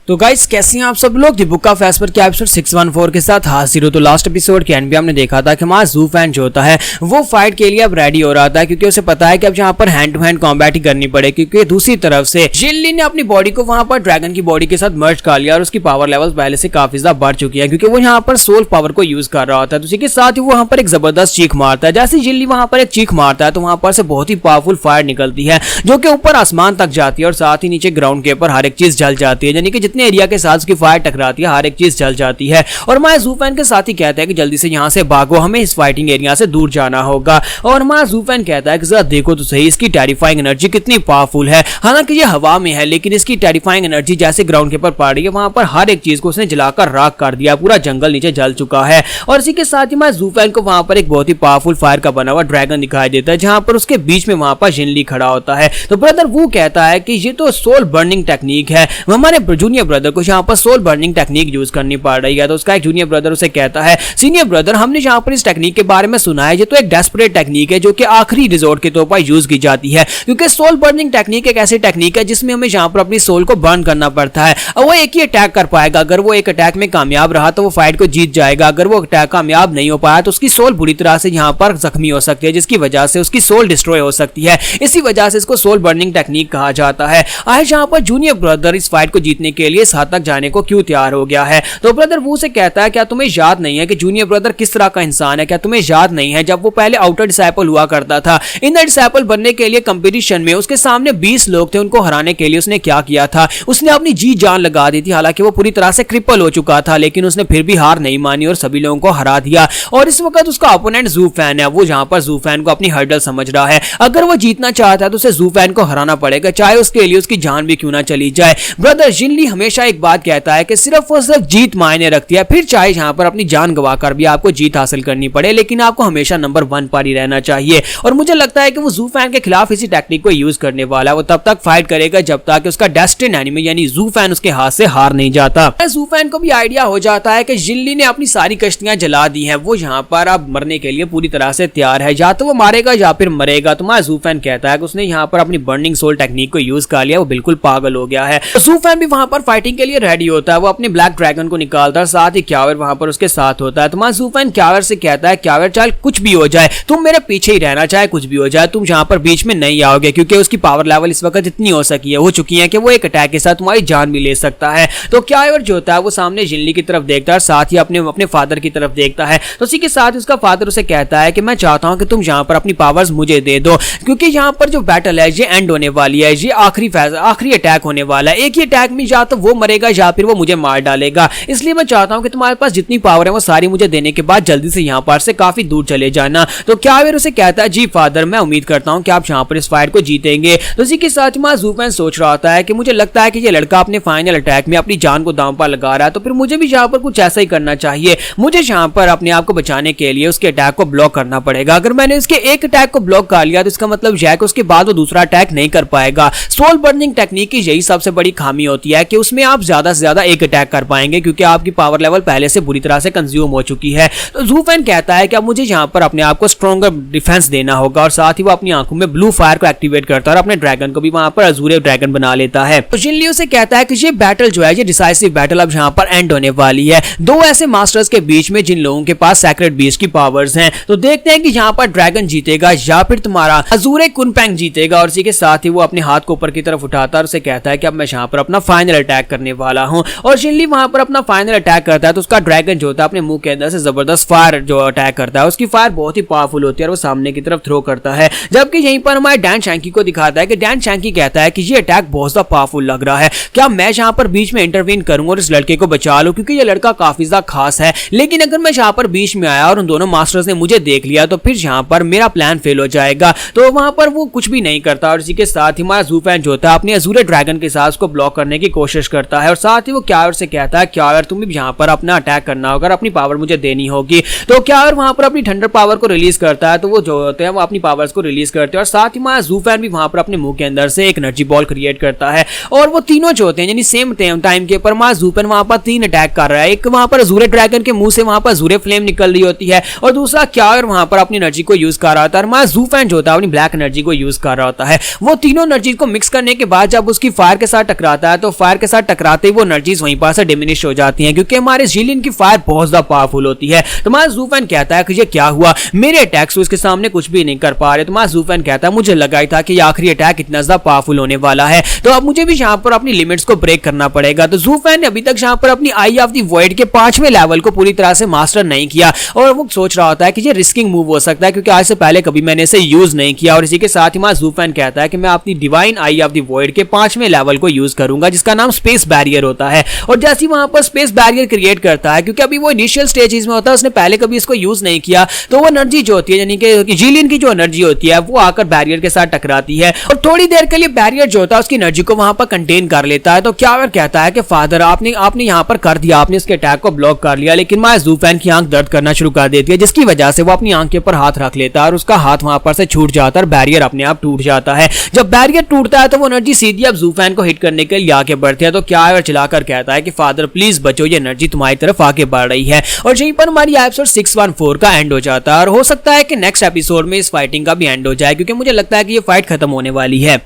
तो गाइस कैसे हैं आप सब लोग। दी बुक ऑफ एस्पर के एपिसोड 614 के साथ हाजिर हो। तो लास्ट एपिसोड के एंड में हमने देखा था कि हमारा ज़ू फैन जो होता है वो फाइट के लिए अब रेडी हो रहा था, क्योंकि उसे पता है कि अब यहाँ पर हैंड टू हैंड कॉम्बैट ही करनी पड़े, क्योंकि दूसरी तरफ से जिनली ने अपनी बॉडी को वहां पर ड्रैगन की बॉडी के साथ मर्ज कर लिया और उसकी पावर लेवल पहले से काफी ज्यादा बढ़ चुकी है, क्योंकि वो यहाँ पर सोल पावर को यूज कर रहा होता है। उसी के साथ ही वो वहां पर एक जबरदस्त चीख मारता है। जैसे जिनली वहां पर एक चीख मारता है तो वहां पर से बहुत ही पावरफुल फायर निकलती है जो कि ऊपर आसमान तक जाती है और साथ ही नीचे ग्राउंड के ऊपर हर एक चीज जल जाती है, यानी कि जितने एरिया के साथ फायर टकराती है हर एक चीज जल जाती है। और हमारे ज़ू फैन के साथ ही कहता है कि जल्दी से यहाँ से भागो, हमें इस फाइटिंग एरिया से दूर जाना होगा। और हमारा ज़ू फैन कहता है कि जरा देखो तो सही इसकी टेरिफाइंग एनर्जी कितनी पावरफुल है। हालांकि ये हवा में है लेकिन इसकी टेरिफाइंग एनर्जी जैसे ग्राउंड के ऊपर पड़ रही है वहां पर हर एक चीज को उसने जलाकर राख कर दिया, पूरा जंगल नीचे जल चुका है। और इसी के साथ ही हमारे ज़ू फैन को वहां पर एक बहुत ही पावरफुल फायर का बना हुआ ड्रैगन दिखाई देता है, जहां पर उसके बीच में वहां पर जिनली खड़ा होता है। तो ब्रदर वो कहता है कि ये तो सोल बर्निंग टेक्निक है, हमारे जूनियर ब्रदर को यहाँ पर सोल बर्निंग टेक्निक यूज करनी पड़ रही है। तो उसका एक जूनियर ब्रदर उसे कहता है, सीनियर ब्रदर हमने यहाँ पर इस टेक्निक के बारे में सुना है, ये तो एक डेस्परेट टेक्निक है जो कि आखिरी रिजोर्ट के तौर पर यूज की जाती है, क्योंकि सोल बर्निंग टेक्निक एक ऐसी टेक्निक है जिसमें हमें यहाँ पर अपनी सोल को बर्न करना पड़ता है और वो एक ही अटैक कर पाएगा। अगर वो एक अटैक में कामयाब रहा तो वो फाइट को जीत जाएगा, अगर वो अटैक कामयाब नहीं हो पाया तो उसकी सोल बुरी तरह से यहाँ पर जख्मी हो सकती है, जिसकी वजह से उसकी सोल डिस्ट्रॉय हो सकती है। इसी वजह से इसको सोल बर्निंग टेक्निक कहा जाता है। आज यहाँ पर जूनियर ब्रदर इस फाइट को जीतने के लिए इस हद तक जाने को क्यों तैयार हो गया है। तो ब्रदर वो से कहता है, क्या तुम्हें याद नहीं है कि जूनियर ब्रदर किस तरह का इंसान है? क्या तुम्हें याद नहीं है जब वो पहले आउटर डिसाइपल हुआ करता था, इनर डिसाइपल बनने के लिए कंपटीशन में उसके सामने 20 लोग थे, उनको हराने के लिए उसने क्या किया था? उसने अपनी जी जान लगा दी थी। हालांकि वो पूरी तरह से क्रिपल हो चुका था लेकिन उसने फिर भी हार नहीं मानी और सभी लोगों को हरा दिया। और इस वक्त उसका ओपोनेंट ज़ू फैन है, वो जहां पर ज़ू फैन को अपनी हर्डल समझ रहा है। अगर वो जीतना चाहता है तो उसे ज़ू फैन को हराना पड़ेगा, चाहे उसके लिए उसकी जान भी क्यों ना चली जाए। ब्रदर जिनली हमेशा एक बात कहता है कि सिर्फ और सिर्फ जीत मायने रखती है, फिर चाहे यहाँ पर अपनी जान गवाकर भी आपको जीत हासिल करनी पड़े, लेकिन आपको हमेशा नंबर 1 पर ही रहना चाहिए। और मुझे लगता है कि वो ज़ू फैन के खिलाफ इसी टेक्निक को यूज करने वाला है। वो तब तक फाइट करेगा जब तक उसका डेस्टिन एनिमी यानी ज़ू फैन उसके हाथ से हार नहीं जाता। ज़ू फैन को भी आइडिया हो जाता है कि जिनली ने अपनी सारी कश्तियां जला दी हैं, वो यहाँ पर अब मरने के लिए पूरी तरह से तैयार है, या तो वो मारेगा या फिर मरेगा। तो ज़ू फैन कहता है कि उसने यहाँ पर अपनी बर्निंग सोल टेक्निक को यूज कर लिया, वो बिल्कुल पागल हो गया है। तो ज़ू फैन भी वहां पर फाइटिंग के लिए रेडी होता है, वो अपने ब्लैक ड्रैगन को निकालता है, साथ ही क्यावर वहां पर उसके साथ होता है। तो ज़ू फैन क्यावर से कहता है, क्यावर चाहे कुछ भी हो जाए तुम मेरे पीछे ही रहना, चाहे कुछ भी हो जाए तुम यहाँ पर बीच में नहीं आओगे, क्योंकि उसकी पावर लेवल इस वक्त इतनी हो चुकी है कि वो एक अटैक के साथ तुम्हारी जान भी ले सकता है। तो क्यावर जो होता है वो सामने जिनली की तरफ देखता है, साथ ही अपने फादर की तरफ देखता है। तो उसी के साथ उसका फादर उसे कहता है कि मैं चाहता हूं कि तुम यहाँ पर अपनी पावर्स मुझे दे दो, क्योंकि यहाँ पर जो बैटल है ये एंड होने वाली है, ये आखिरी अटैक होने वाला है। एक ही अटैक में या तो वो मरेगा या फिर वो मुझे मार डालेगा, इसलिए मैं चाहता हूं कि तुम्हारे पास जितनी पावर है वो सारी मुझे देने के बाद जल्दी से यहाँ पर से काफी दूर चले जाना। तो क्यावर उसे कहता है, जी फादर मैं उम्मीद करता हूँ कि आप यहाँ पर इस फाइट को जीतेंगे। तो इसी के साथ ज़ू फैन सोच रहा होता है कि मुझे लगता है कि ये लड़का अपने फाइनल अटैक में अपनी जान को दांव पर लगा रहा है, तो फिर मुझे भी यहाँ पर कुछ ऐसा ही करना चाहिए। मुझे यहाँ पर अपने आप को बचाने के लिए उसके अटैक को ब्लॉक करना पड़ेगा। अगर मैंने उसके एक अटैक को ब्लॉक कर लिया तो इसका मतलब यह है कि उसके बाद वो दूसरा अटैक नहीं कर पाएगा। सोल बर्निंग टेक्निक की यही सबसे बड़ी खामी होती है कि उसमें आप ज्यादा से ज्यादा एक अटैक कर पाएंगे, क्योंकि आपकी पावर लेवल पहले से बुरी तरह से कंज्यूम हो चुकी है। तो ज़ू फैन कहता है कि अब मुझे यहाँ पर अपने आप को स्ट्रॉन्गर डिफेंस देना होगा, और साथ ही वो अपनी आंखों में ब्लू फायर को एक्टिवेट करता है और अपने ड्रैगन को भी वहां पर अजूरे ड्रैगन बना लेता है। तो जिनली उसे कहता है कि ये बैटल जो है ये डिसाइसिव बैटल अब यहाँ पर एंड होने वाली है, दो ऐसे मास्टर्स के बीच में जिन लोगों के पास सैक्रेड बीस्ट की पावर्स हैं। तो देखते हैं कि यहाँ पर ड्रैगन जीतेगा या फिर तुम्हारा अजूरे कुनपेंग जीतेगा। और इसी के साथ ही वो अपने हाथ को ऊपर की तरफ उठाता है और उसे कहता है कि अब मैं यहाँ पर अपना फाइनल अटैक करने वाला हूँ। और जिनली वहां पर अपना फाइनल अटैक करता है तो उसका ड्रैगन जो होता है अपने मुंह के अंदर से जबरदस्त फायर जो अटैक करता है, उसकी फायर बहुत ही पावरफुल होती है और वो सामने की तरफ थ्रो करता है। जबकि यहीं पर हमारे डैन शैंकी को दिखाता है कि डैन शैंकी कहता है कि ये अटैक बहुत ज्यादा पावरफुल लग रहा है, क्या मैं यहाँ पर बीच में इंटरवीन करूंगा और इस लड़के को बचा लूं, क्योंकि ये लड़का काफी ज्यादा खास है। लेकिन अगर मैं यहाँ पर बीच में आया और उन दोनों मास्टर्स ने मुझे देख लिया तो फिर यहाँ पर मेरा प्लान फेल हो जाएगा। तो वहां पर वो कुछ भी नहीं करता और इसी के साथ ही हमारा ज़ू फैन जो होता है अपने अजूरे ड्रैगन के साथ उसको ब्लॉक करने की कोशिश करता है। और साथ ही वो क्यावर से कहता है, क्यावर तुम भी यहाँ पर अपना अटैक करना होगा, अपनी पावर मुझे देनी होगी। तो क्यावर वहां पर अपनी थंडर पावर को रिलीज करता है, तो वो जो होते हैं वो अपनी पावर्स को रिलीज करते हैं। और साथ ही हमारा ज़ू फैन भी वहां पर अपने मुंह के अंदर से एक एनर्जी बॉल क्रिएट करता है और वो तीनों जो होते हैं यानी सेम टाइम के ऊपर हमारा ज़ू फैन वहां पर 3 अटैक कर रहा है। एक वहां पर अजूरे ड्रैगन के मुंह से वहां पर अजूरे फ्लेम निकल रही होती है और दूसरा क्यावर वहां पर अपनी एनर्जी को यूज कर रहा होता है। हमारा ज़ू फैन जो होता है अपनी ब्लैक एनर्जी को यूज कर रहा होता है। वो तीनों एनर्जी को मिक्स करने के बाद जब उसकी फायर के साथ टकराता है तो फायर के साथ टकराते ही वो एनर्जीज वहीं पर से डिमिनिश हो जाती हैं, क्योंकि हमारे जिलियन की फायर बहुत ज्यादा पावरफुल होती है। तो हमारा ज़ू-फैन कहता है कि ये क्या हुआ, मेरे अटैक्स उसके सामने कुछ भी नहीं कर पा रहे। तो हमारा ज़ू-फैन कहता है मुझे लगा ही था कि ये आखिरी अटैक इतना ज्यादा पावरफुल होने वाला है, तो अब मुझे भी यहाँ पर अपनी लिमिट्स को ब्रेक करना पड़ेगा। तो ज़ू-फैन ने अभी तक यहाँ पर अपनी आई ऑफ द वॉइड के 5वें लेवल को पूरी तरह से मास्टर नहीं किया, और वो सोच रहा होता है कि ये रिस्किंग मूव हो सकता है, क्योंकि आज से पहले कभी मैंने इसे यूज नहीं किया। और इसी के साथ ही हमारा ज़ू-फैन कहता है कि मैं अपनी divine I of the void के 5वें लेवल को यूज करूंगा, जिसका नाम स्पेस बैरियर होता है। और जैसे ही वहां पर स्पेस बैरियर क्रिएट करता है, क्योंकि अभी वो इनिशियल स्टेजेस में होता है, उसने पहले कभी इसको यूज नहीं किया, तो वो एनर्जी जो होती है यानी कि जिलियन की जो एनर्जी होती है वो आकर बैरियर के साथ टकराती है, और थोड़ी देर के लिए बैरियर जो होता है उसकी एनर्जी को वहां पर कंटेन कर लेता है। तो क्या कहता है कि फादर आपने यहाँ पर कर दिया, आपने इसके अटैक को ब्लॉक कर लिया, लेकिन माय ज़ू-फैन की आंख दर्द करना शुरू कर देती है, जिसकी वजह से वो अपनी आंख के ऊपर हाथ रख लेता है और उसका हाथ वहां पर से छूट जाता है और बैरियर अपने आप टूट जाता है। जब बैरियर टूटता है तो वो एनर्जी सीधी अब ज़ू-फैन को हिट करने के लिए आगे बढ़ती है। तो क्या चिल्लाकर कहता है कि फादर प्लीज बचो, ये एनर्जी तुम्हारी तरफ आगे बढ़ रही है। और यहीं पर हमारी एपिसोड 614 का एंड हो जाता है, और हो सकता है कि नेक्स्ट एपिसोड में इस फाइटिंग का भी एंड हो जाए, क्योंकि मुझे लगता है कि ये फाइट खत्म होने वाली है।